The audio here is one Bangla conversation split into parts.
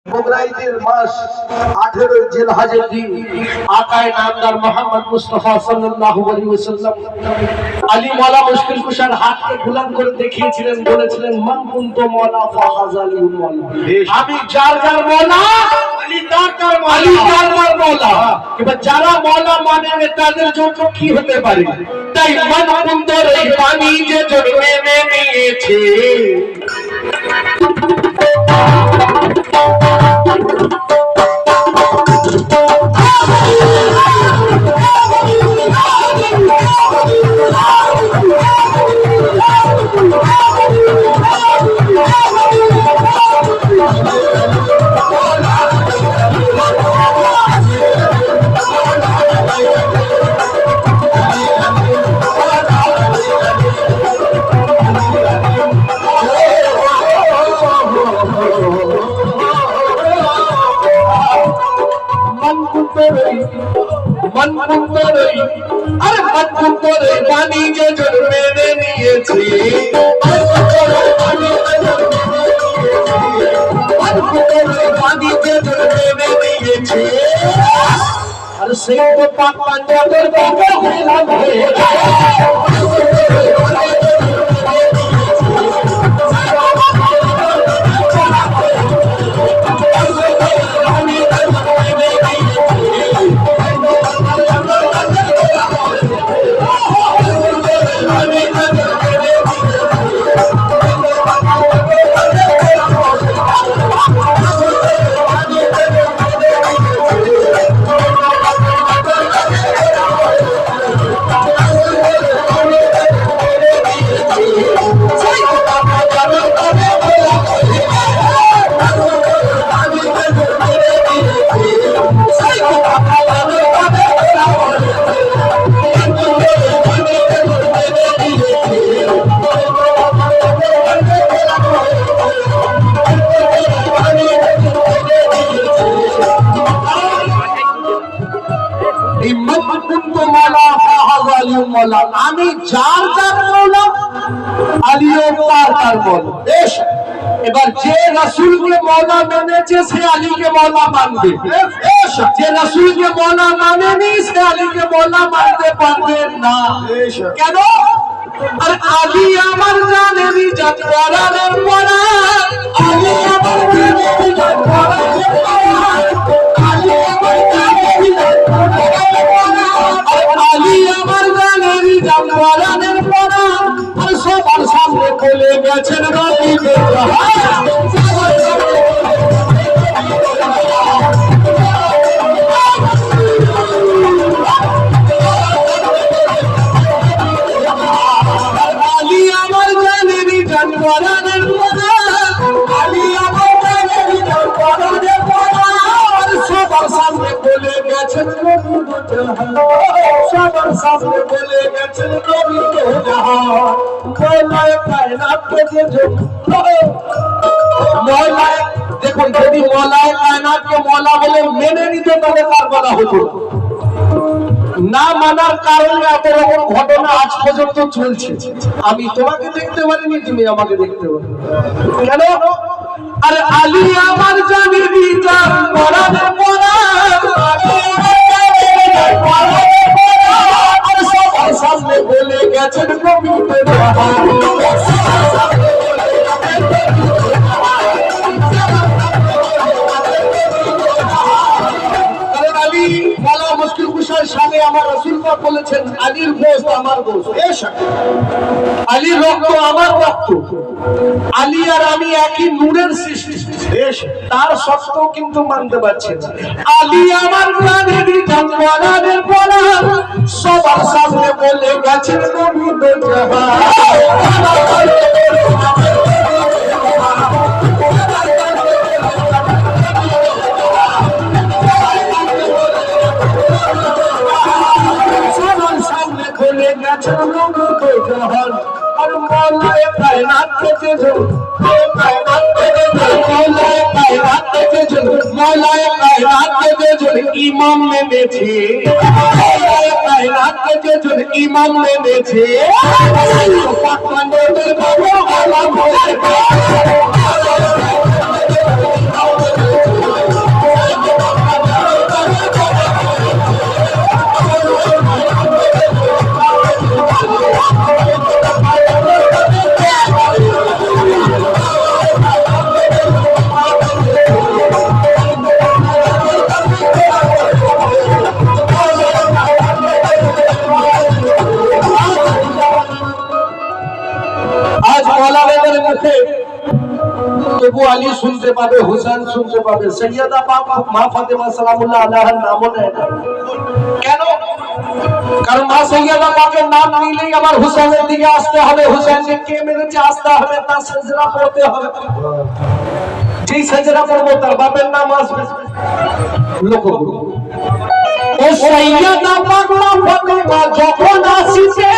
বকরাঈদের মাস 18 জিলহজের দিন আকায়ে নামদার মুহাম্মদ মুস্তাফা সাল্লাল্লাহু আলাইহি ওয়াসাল্লাম আলী মাওলা মুশকিল কুশার হাতকে গোলাম করে দেখিয়েছিলেন, বলেছিলেন মান কুনতু মাওলা ফাহাজালি মাওলা, আমি যার যার মাওলা আলী তার তার মাওলা, আলী তার তার মাওলা। এবার যারা মাওলা মানে তাদের জন্য কি হতে পারে? তাই মান কুনতু এই পানি যে জন্মে নিয়েছে পানি যে জন্মে নিয়েছে, পানি যে জন্মে নিয়েছে, আর সেই তো পাক পাঞ্জাবের বাবা হলাম আমি যার যার মৌলা আলীও তার তার মৌলা। বেশ, এবার যে রাসূলকে মৌলা মেনেছে সে আলীকে মৌলা মানবে, যে রাসূলকে মৌলা মানেনি সে আলীকে মৌলা মানতে পারবে না। কেন? আর আলী আমার জানেনি জাত কোরআনের পড়ান, আলী আমার জানেনি জাত কোরআনের পড়ান, আলী আমার জানেনি জাত কোরআনের পড়ান, আলী আমার জানেনি জাত কোরআনের পড়ান, আর সবার সামনে খুলে গেছেন রবিদের জাহান। সবার সামনে বলে গেছেন রবিকে জাহান। মওলায়ে কায়নাতকে যে মওলায়ে, দেখুন যদি মওলায়ে কায়নাতকে মওলা বলে মেনে নিতে তাহলে কার বলা হতো না, মানার কারণে এত রকম ঘটনা আজ পর্যন্ত চলছে। আমি তোমাকে দেখতে পারিনি, তুমি আমাকে দেখতে পারো কেন? আরে আলী আমার জানেনি জান কোরআনের পড়ান, আর সবার সামনে বলে গেছেন রবিকে জাহান। সামনে আমার রাসূল পাক বলেছেন আলীর গোশত আমার গোশত, আলীর রক্ত আমার রক্ত, আলী আর আমি একই নূরের সৃষ্টি। তার সত্ত্বেও কিন্তু মানতে পারছেন আলী আমার প্রাণেরই জানের পড়ান, সবার সামনে বলে গেছেন রবিদের জাহান। और मौलाए कायनात के जो मौलाए कायनात के जो इमाम ने थे, मौलाए कायनात के जो इमाम ने थे, পাবে, হুসেন শুনতে পাবে, সৈয়দা পাক মা ফাতেমা সালামুল্লাহ আলাইহার নামও নেয় না। কেন? কারণ মা সৈয়দা পাকের নাম নিলেই আমার হুসেনের দিকে আসতে হবে, হুসেনকে কে মেরেছে আসতে হবে, তার সেজদা পড়তে হবে। যেই সেজদা পড়বো তার বাপের নাম আসবে। লোক ও সৈয়দা পাক মা ফাতেমা যখন আসিছে,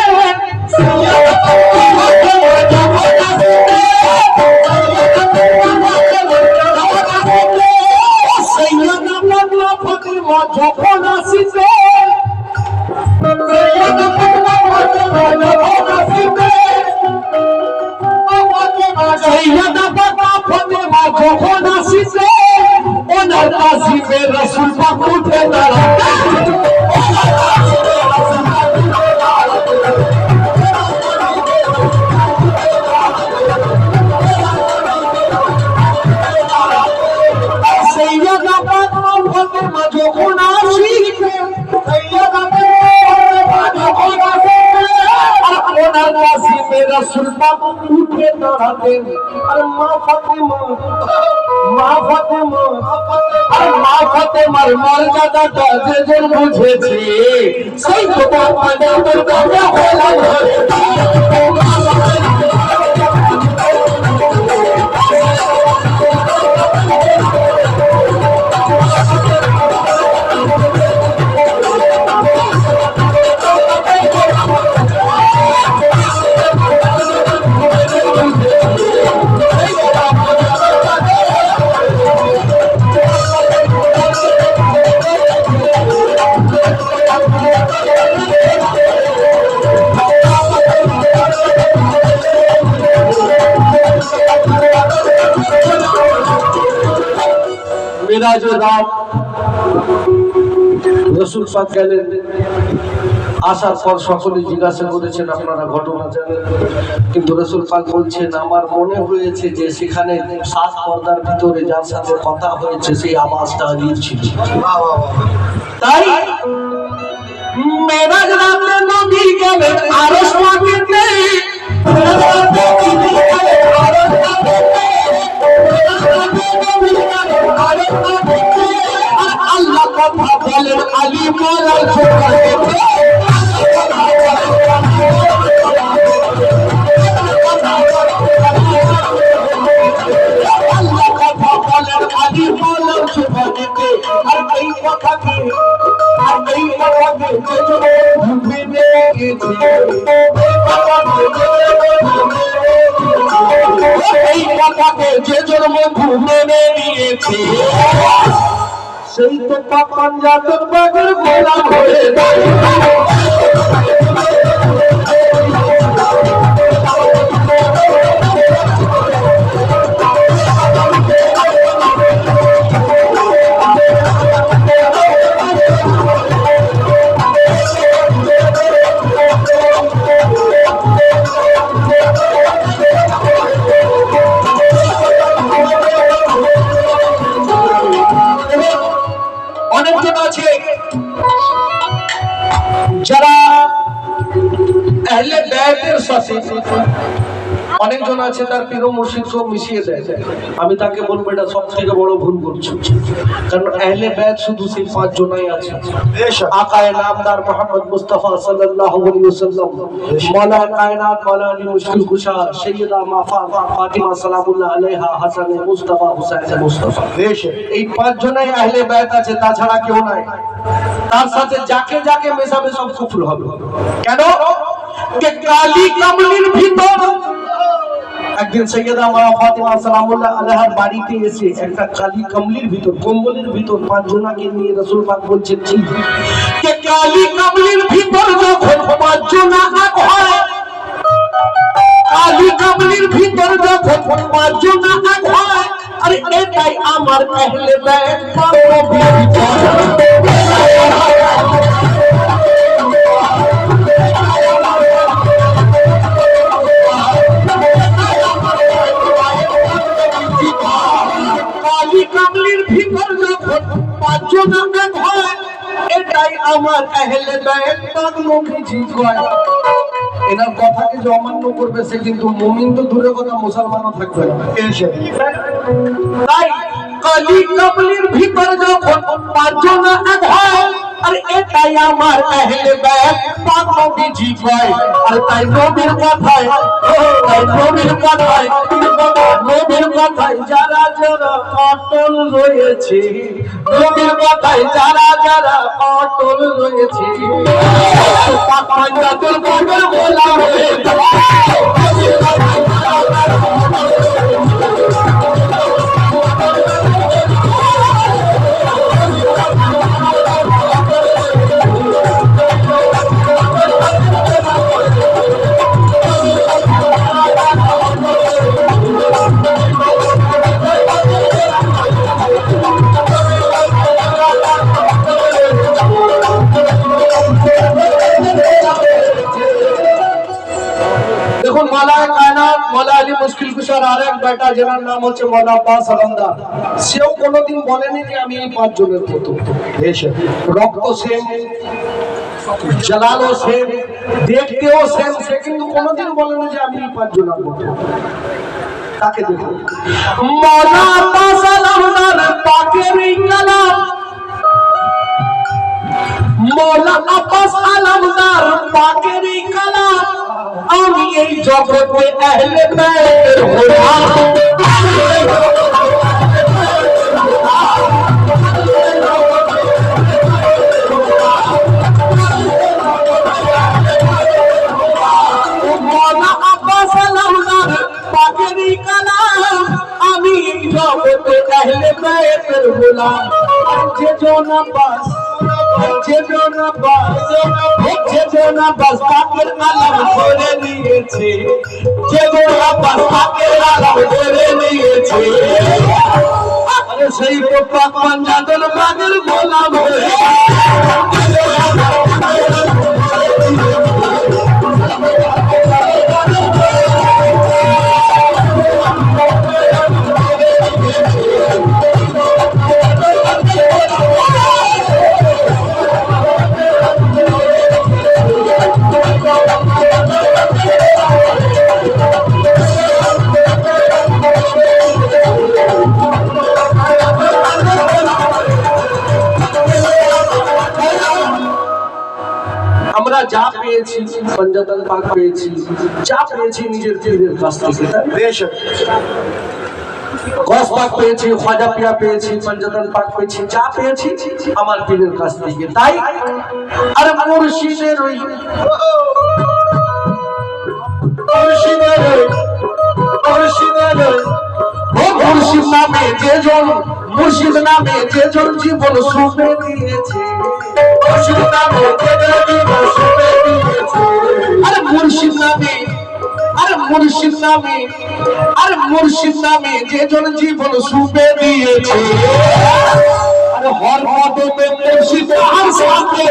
যখন আসিছে যখন আসিছে ওনার আসিবে রাসূল পাক উঠে দাঁড়াতে, যখন আসিবে ওনার আসিবে রাসূল পাক উঠে দাঁড়াতেন। আর মা ফাতেমা আর মা ফাতেমার মর্যাদাটা যে যে বুঝেছে, সেই তো পাঞ্জাবের দাদা হলো ঘরে। রসুল পাক গেলেন, আসার পর সকলে জিজ্ঞাসা করেছেন আপনারা ঘটনা জানেন, কিন্তু রসুল পাক বলছেন আমার মনে হয়েছে যে সেখানে সাত পর্দার ভিতরে যার সাথে কথা হয়েছে সেই আওয়াজটা আলীর ছিল। তাই মেরাজ রাতে নবী গেলেন আরশ পাকেতে, আল্লাহ কথা বলেন আলী মালার ছোটে, আল্লাহ কথা বলেন আলী মালার ছোটে। আর এই কথাকে মেনে গেছে, এই কথাকে যে জন্ম মেনে নিয়েছে, সেই তো পাঞ্জাবের বাগের গোলা হয়ে যারা আহলে বাইতের সাথে, অনেকজন আছে তার পীর মুর্শিদকে মিশিয়ে দেয়। আমি তাকে বলবো এটা সবথেকে বড় ভুল করছো, কারণ আহলে বাইত শুধু সেই পাঁচ জনই আছে। আকায়ে নামদার মুহাম্মদ মুস্তাফা সাল্লাল্লাহু আলাইহি ওয়াসাল্লাম, মাওলা কায়নাত মাওলা আলী মুশকিল কুশা সাইয়্যিদা মা ফাতিমা সালামুল্লাহ আলাইহা, হাসান মুস্তাফা হুসাইন মুস্তাফা, এই পাঁচ জনই আহলে বাইত আছে, তাছাড়া কেউ নাই। তার সাথে যাকে যাকে মেশাবে সব কুফর হবে। কেন? যে কালী কামলির ভিতর একদিন সৈয়দা মা ফাতিমা সালামুল্লাহ আলাইহার বাড়িতে এসে একটা কালী কামলির ভিতর, কম্বলের ভিতর পাঁচ জনাকে নিয়ে রাসূল পাক বলছেন জি, যে কালী কামলির ভিতর যখন পাঁচ জনা এক হয়, কালী কামলির ভিতর যখন পাঁচ জনা এক হয়, আরে এটাই আমার আহলে বাইত কালী কামলির ভিতর যখন পাঁচ জনা এক হয়, এটাই আমার আহলে বাইত পাক নবীজি কয়। এনার কথাকে যে অমান্য করবে সে কিন্তু মুমিন তো দূরে কথা মুসলমানও থাকবে না। তাই কালি কাবলির ভিতর যখন পাঁচজন আধার আর এটাই আমার আহলে বাইত পাক নবীজি কয়। আর তাই নবীর কথায় যারা যারা অটল রয়েছে, নবীর কথায় যারা যারা অটল রয়েছে, পাক পাঞ্জাতুল কবর বলা হয়ে মুশকিল কুশার আরেক বেটা যার নাম হচ্ছে মৌলা আব্বাস আলমদার, সেও কোনোদিন বলেনি যে আমি এই পাঁচজনের প্রথম। রক্ত সেম, জালালও সেম, দেখতেও সেম, সে কিন্তু কোনোদিন বলেনি যে আমি এই পাঁচজনের প্রথম। তাকে দেখো মৌলা আব্বাস আলমদার পাকের কালাম, মৌলা আব্বাস আলমদার পাকের কালাম, আমি এই জগতে আহলে বাইতের গোলাম। মৌলা আব্বাস আলমদার পাকের কালাম, আমি এই জগতে আহলে বাইতের গোলাম। যে জন আব্বাস পাকের আলম ধরে নিয়েছে, যে আব্বাস পাকের আলম ধরে নিয়েছে, আরে সেই তো পাক পাঞ্জাতুল কবর গোলাম হয়ে যা পেয়েছি পঞ্জাতন পাক পেয়েছি, যা পেয়েছি নিজের পীরের কাছ থেকে। বেশ গস পাক পেয়েছি, খাজা পিয়া পেয়েছি, পঞ্জাতন পাক পেয়েছি, যা পেয়েছি আমার পীরের কাছ থেকে। তাই আর মুর্শিদের ওই মুর্শিদ নামে যেজন, মুর্শিদ নামে যেজন জীবন সুখে দিয়েছে, মুর্শিদ নামে যেজন জীবন সুখে দিয়েছে, আরে মুর্শিদ নামে, আরে মুর্শিদ নামে, আরে মুর্শিদ নামে যেজন জীবন সুখে দিয়েছে, আরে হর পদে মুর্শিদ আর সাথে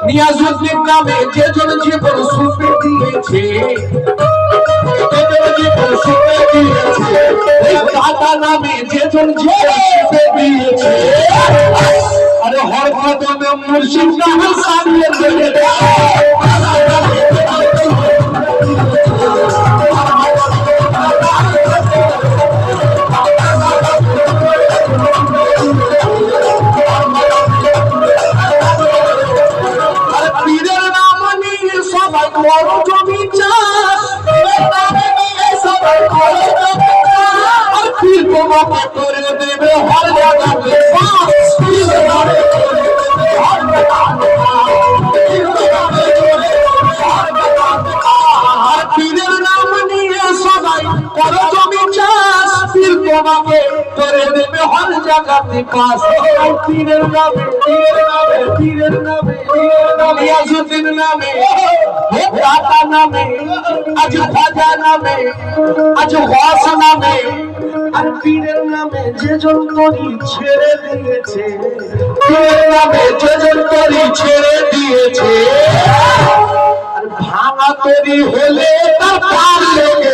নিয়াজুদ্দিন নামে যেজন জীবন সুখে দিয়েছে, দাদা নামে যেজন জীবন সুখে দিয়েছে, আরে হর কদমে মুর্শিদ নামে সামনে করে দেবে হর জায়গাতে পীরের নাম নিয়ে সবাই করো জমি চাষ, পীর তোমাকে করে দেবে হর জায়গাতে পাস পীরের নামে গিয়াসউদ্দিন নামে হে দাতা নামে আজ খাজা নামে আজ ওয়াস নামে আর পীরের নামে যে জন করি ছেড়ে দিয়েছে পীরের নামে যে জন করি ছেড়ে দিয়েছে আর ভাঙা তৈরি হলে তার পার লেগে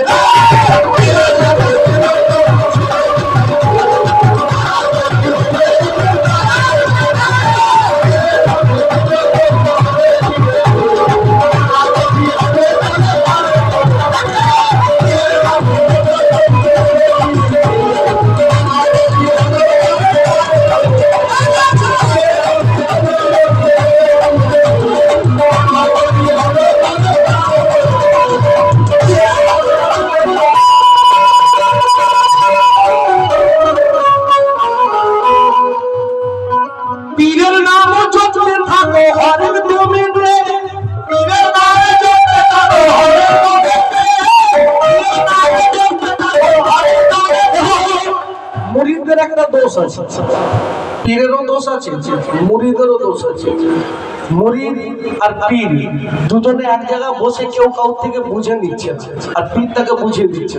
পীরেরও দোষ আছে মুরিদেরও দোষ আছে মুরিদ আর পীর দুজনে এক জায়গায় বসে কেউ কাউ থেকে বুঝে নিচ্ছে আর পীর তাকে বুঝিয়ে দিচ্ছে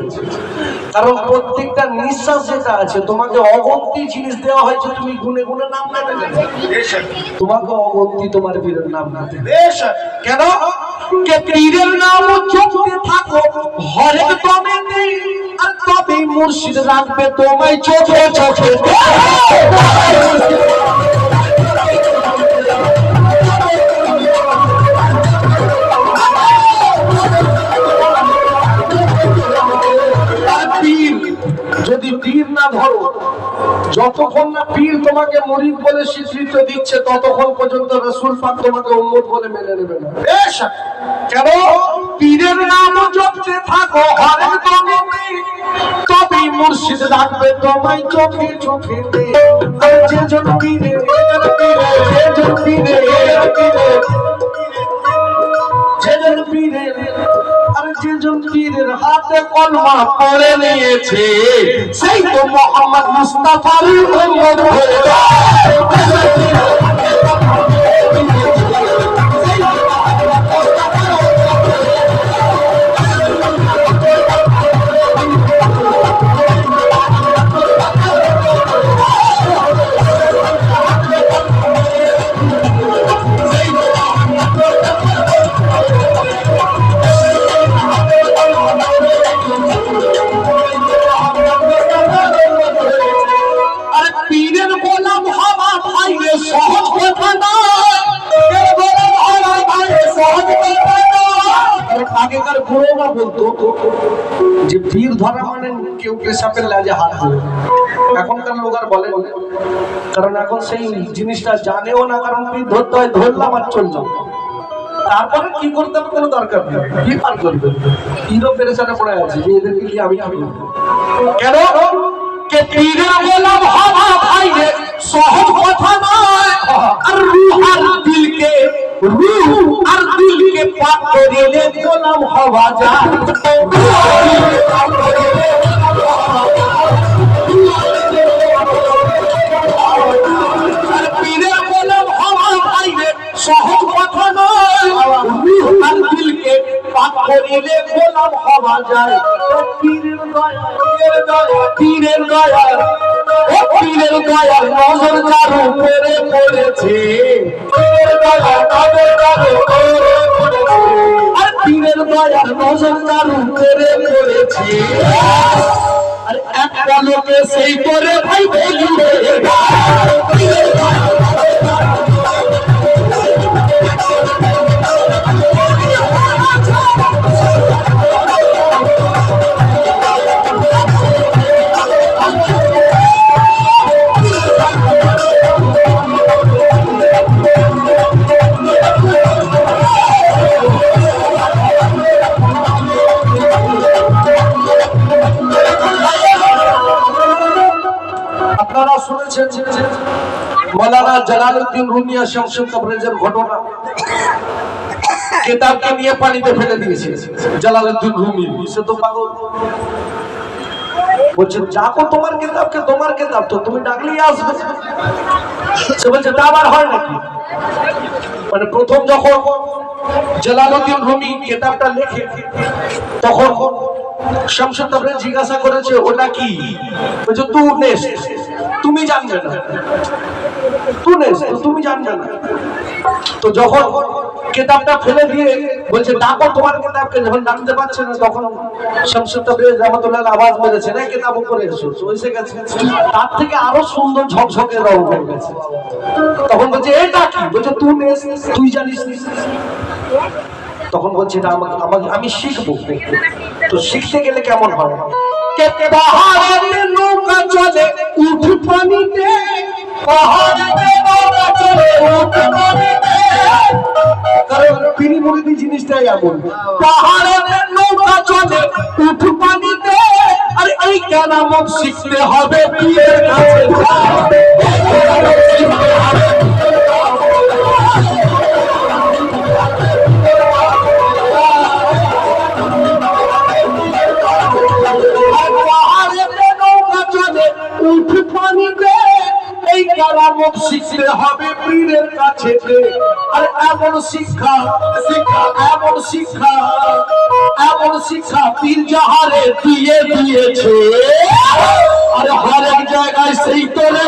কারণ প্রত্যেকটা নিঃশ্বাস যেটা আছে তোমাকে অগন্তি জিনিস দেওয়া হয়েছে তুমি গুনে গুনে নাম নেবে তোমাকে অগন্তি তোমার পীরের নাম নেবে কেন কে পীরের নাম জপতে থাকো হরেক দমে নেই আর তবে মুর্শিদ রাখবে তোমায় চোখে চোখে যদি পীর না ধরো যতক্ষণ না পীর তোমাকে মুরিদ বলে স্বীকৃতি দিচ্ছে ততক্ষণ পর্যন্ত রাসূল পাক তোমাকে উম্মত বলে মেনে নেবে না কেন পীরের নাম জপতে থাকো হরেক দমে তবে মুর্শিদ রাখবে তোমায় চোখে চোখে যে জন পীরে যে জন পীরের হাতে কলমা পড়ে নিয়েছে সেই তো মোহাম্মদ মুস্তাফার উম্মত হয়ে আগেকার বুড়োরা বলতো যে পীর ধরা মানে কেউ পেশাবের লাজে হাত ধরে এখনকার লোক আর বলে না কারণ এখন সেই জিনিসটা জানেও না কারণ পীর ধরতে হয় ধরলাম আর চললাম তারপরে কি করতে হবে কোনো দরকার নেই কি পার করবে পীরও পেরেশানে পড়ে আছে যে এদেরকে কি আমি কেন কে পীরের গোলাম হওয়া ভাই রে সহজ কথা নয় আর রূহ আর দিলকে পাক করিলে গোলাম হওয়া যায় পীরের গোলাম হওয়া ভাই রে সহজ কথা নয় রূহ আর দিলকে পাক করিলে গোলাম হওয়া যায় পীরের দয়া নজর কার উপরে পড়েছে আর পীরের দয়া নজর কার উপরে পড়েছে আর এক পলকে সেই করে ভাই বলবে मौलाना जलालुद्दीन रूमी और शमशेर तबरेज़ের ঘটনা কিতাবকে নিয়ে পানিতে ফেলে দিয়েছে जलालुद्दीन रूमी সে তো পাগল বলছে ডাকো তোমার কিতাবকে, তোমার কিতাব তো তুমি ডাকলেই আসবে। সে বলছে তা আবার হয় নাকি? মানে প্রথম যখন জালালউদ্দিন রুমি কিতাবটা লেখে তখন শামসুর তাবরেজি জিজ্ঞাসা করেছে ওটা কি? বলছে তুনেস, তুমি জানবে না, তুনেস তুমি জানবে না। তো যখন কিতাবটা ফেলে দিয়ে বলছে ডাকো তোমার কিতাবকে, যখন ডাকতে পারছে না তখন শামসুর তাবরেজি রহমাতুল্লাহ আওয়াজ মেরেছে রে কিতাব উপরে এসো, এসে গেছে। তার থেকে আরো সুন্দর ঝকঝকে রং হয়ে গেছে। তখন বলছে এটা কি? বলছে তুনেস, তুই জানিস না। তখন বলছে এটা আমি শিখবো। তো শিখতে গেলে কেমন হবে? পাহাড়ে নৌকা চলে উঠ পানিতে, পাহাড়ে নৌকা চলে উঠ পানিতে। কারণ তিনি মুরিদি জিনিসটাই এমন, পাহাড়ে নৌকা চলে উঠ পানিতে। আর এই কেরামত শিখতে হবে পীরের কাছে। শিখতে হবে পীরের কাছে। আর এমন শিক্ষা, এমন শিক্ষা, এমন শিক্ষা পীর যাহারে দিয়ে দিয়েছে। আর হর এক জায়গায় সেই তোরে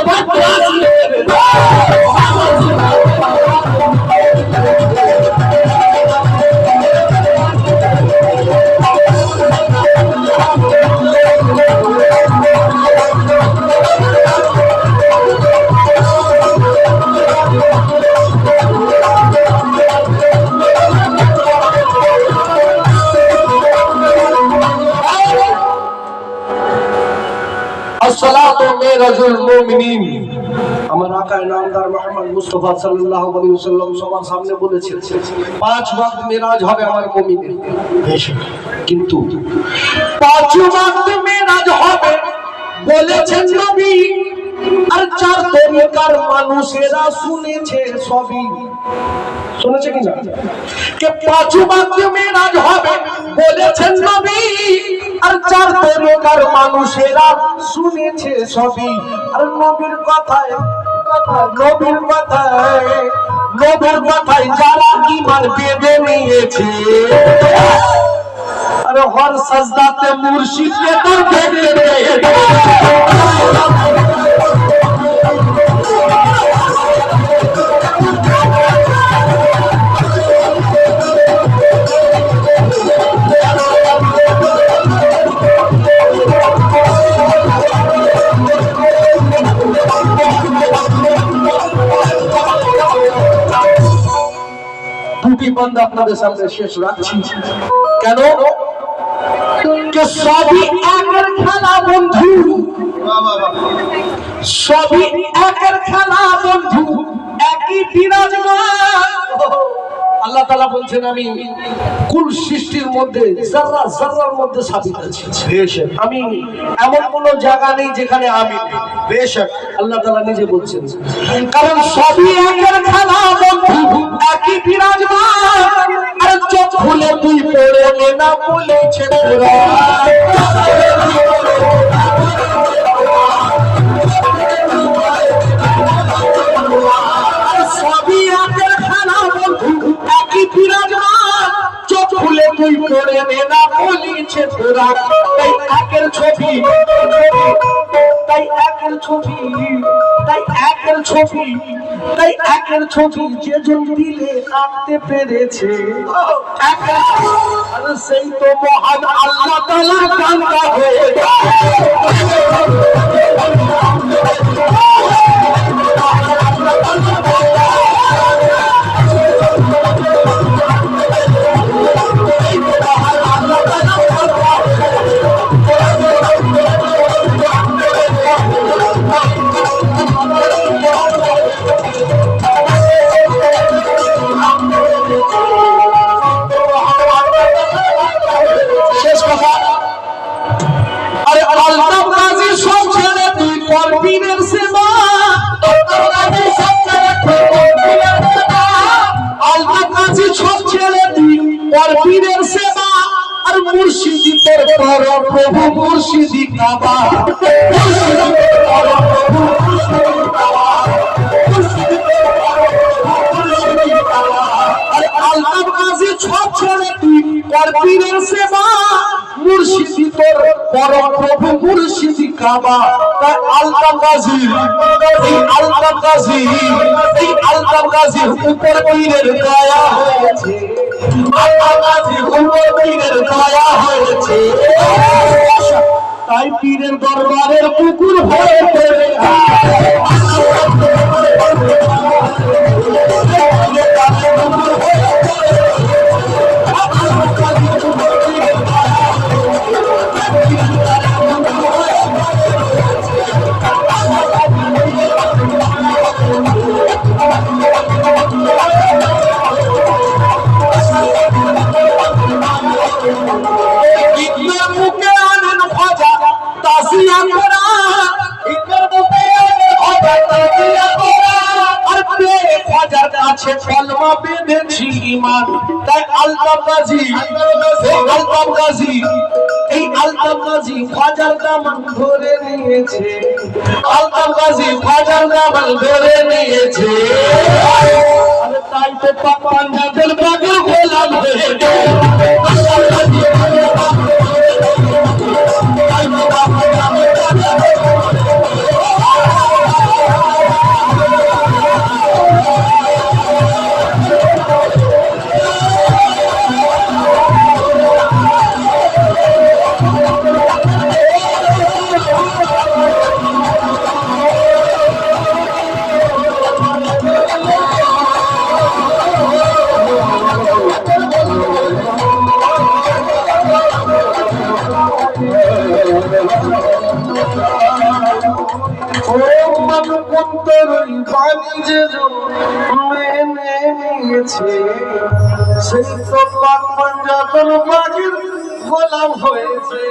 আমার আকা নামদার মুহাম্মদ মুস্তাফা সাল্লাল্লাহু আলাইহি ওয়াসাল্লাম সবার সামনে বলেছেন 5 ওয়াক্ত মেরাজ হবে আমার মুমিনের। কিন্তু 5 ওয়াক্ত মেরাজ হবে বলেছেন নবী, আর 4 তরিকার মানুষেরা শুনেছে সবই। শুনেছে কিনা? কে 5 ওয়াক্ত মেরাজ হবে বলেছেন নবী, আর 4 তরিকার মানুষেরা শুনেছে সবই। আর নবীর কথায়, নবীর কথায়, নবীর কথায় যারা ঈমান বেঁধে নিয়েছে, আর হর সাজদাতে মুর্শিদকে তোর দেখতে পেয়েছে। বন্ধু আপনাদের সামনে শেষ রাখছি। কেন? সবই একের খেলা বন্ধু, সবই একের খেলা বন্ধু, একই বিরাজমান। আল্লাহ তাআলা বলছেন আমি কুল সৃষ্টির মধ্যে যারা যারার মধ্যে সাবিত আছি। আমি এমন কোন জায়গা নেই যেখানে আমি বেশক আল্লাহ তাআলা নিজে বলছেন। কারণ সবই একের খেলা বন্ধু, একই বিরাজমান। আর চোখ খুলে তুই পড়ে নে না বলেছে সবই একের খেলা বন্ধু, একই বিরাজমান। চোখ খুলে তুই পড়ে নে না বলেছে তোরা। তাই একের ছবি, তাই একের ছবি, তাই একের ছবি, তাই একের ছবি যেজন দিলে আঁকতে পেরেছে, আর সেই তো মহান আল্লাহ তাআলা কাঙ্ক্ষা হয়ে মুর্শিদি তোর পরম প্রভু মুর্শিদি কাবা মুর্শিদি তোর পরম প্রভু মুর্শিদি কাবা মুর্শিদি তোর পরম প্রভু মুর্শিদি কাবা আরে আলতাফ গাজী সব ছেড়ে তুই কর পীরের সেবা মুর্শিদি তোর পরম প্রভু মুর্শিদি কাবা তাই আলতাফ গাজী উপর পীরের দয়া হয়েছে আলতাফ গাজীর উপর পীরের দয়া হয়েছে তাই পীরের দরবারের পুকুর ভরে কলমা বেঁধেছি ঈমান তাই আলতাফ গাজী খাজার দামান ধরে নিয়েছে আলতাফ গাজী খাজার দামান ধরে নিয়েছে আরে তাই তো পাঞ্জাবের বাগে গোলাম হয়ে আলতাফ গাজী মেনে নিয়েছে সেই তো পাক পাঞ্জাবের বাগের গোলাম হয়েছে